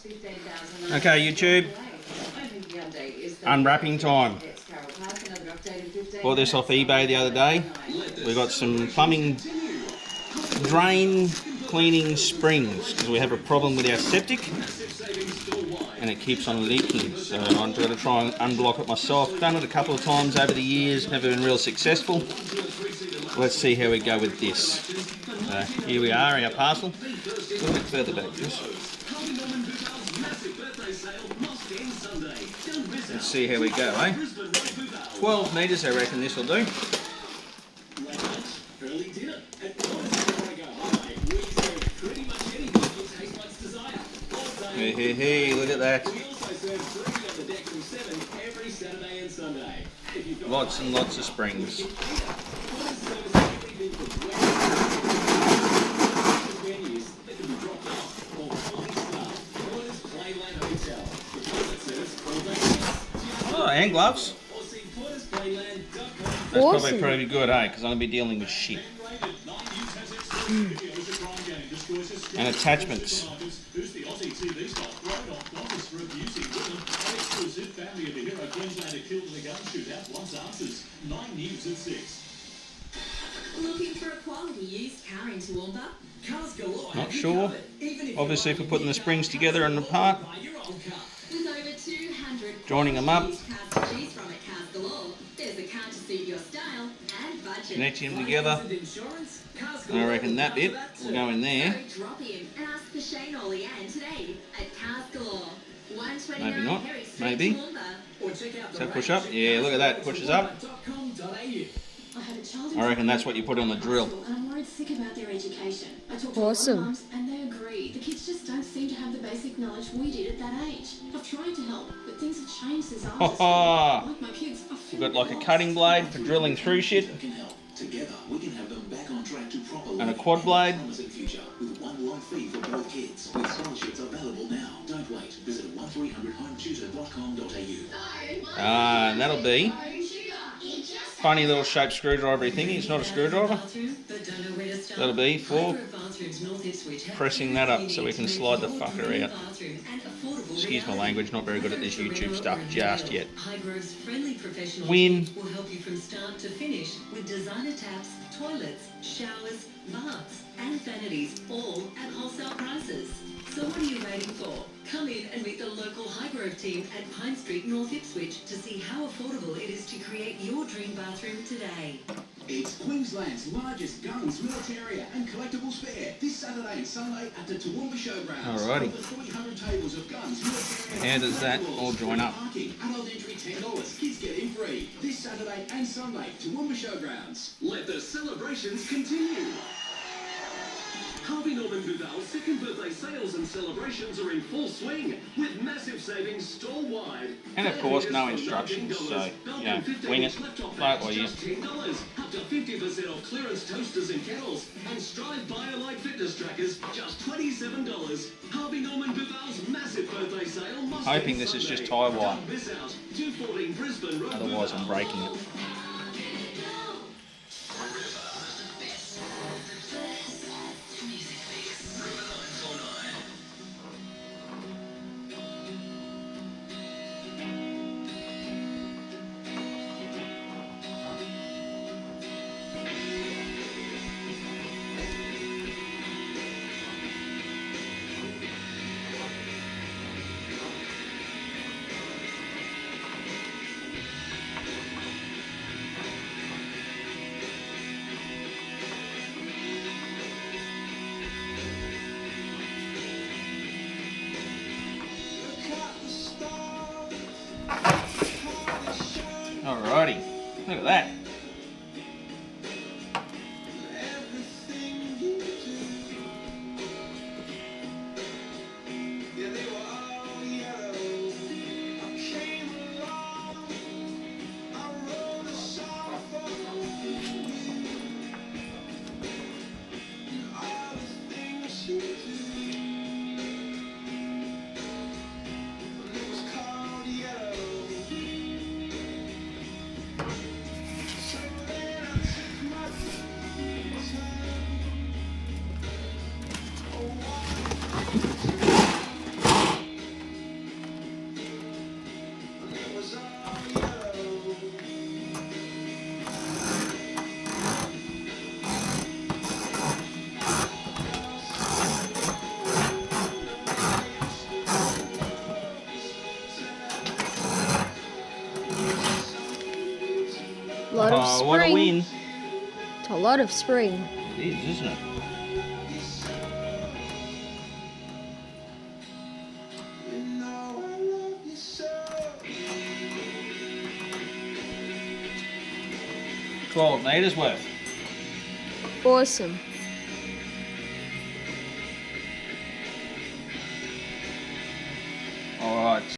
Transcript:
Okay, YouTube. Unwrapping time. Bought this off eBay the other day. We got some plumbing drain cleaning springs because we have a problem with our septic and it keeps on leaking. So I'm going to try and unblock it myself. Done it a couple of times over the years, never been real successful. Let's see how we go with this. Here we are, our parcel. A little bit further back, Chris. Let's see how we go, eh? 12 metres, I reckon this will do. Hey, look at that. Lots and lots of springs. Oh, and gloves. That's awesome. Probably pretty good, eh? Because I'm going to be dealing with shit. And attachments. Looking for a quality used car in Toowoomba? Cars galore. Not sure. Obviously, if we're putting the springs together and apart, With over 200 joining them up, cars to choose from at Cars Galore, there's a car to suit your style and budget. connecting them together. And I reckon that bit will go in there. Drop in and ask for Shane or Leanne today at Cars Galore. Maybe not. Maybe. Does that push up? Yeah, look at that. Pushes up. I reckon that's what you put on the drill. I'm worried sick about their education. I talked to Awesome. a lot of mums and they agree. The kids just don't seem to have the basic knowledge we did at that age. I've tried to help, but things have changed since I was like my kids. We've got like a cutting blade for drilling through shit. Together, we can have them back on track to proper And a quad blade. future with one low fee for both kids. With scholarships available now. Don't wait. Visit 1300hometutor.com.au. And that'll be funny little shaped screwdriver thingy. It's not a screwdriver. That'll be for pressing that up so we can slide the fucker out. Excuse my language, not very good at this YouTube stuff just yet. Win. Will help you from start to finish with designer taps, toilets, showers, baths and vanities, all at wholesale prices. So what are you waiting for? Come in and meet the local Highgrove team at Pine Street, North Ipswich to see how affordable it is to create your dream bathroom today. It's Queensland's largest guns, military and collectibles fair this Saturday and Sunday at the Toowoomba Showgrounds. Alrighty. Over 300 tables of guns, military. How does that all join up? Adult entry $10. Kids get in free. This Saturday and Sunday, Toowoomba Showgrounds. Let the celebrations continue. Harvey Norman Duval's second birthday sales and celebrations are in full swing with massive savings store-wide. And of course, no instructions, so, you know, wing it, play it by ear. $10, up to 50% off clearance toasters and kettles, and Stride Bio-Like fitness trackers, just $27. Harvey Norman Duval's massive birthday sale must Hoping this is just tie wire. Don't miss out. 214 Brisbane Road. Otherwise, I'm breaking it. Alrighty, look at that. Oh, what a win. It's a lot of spring. It is, isn't it? $12 worth. Awesome. All right.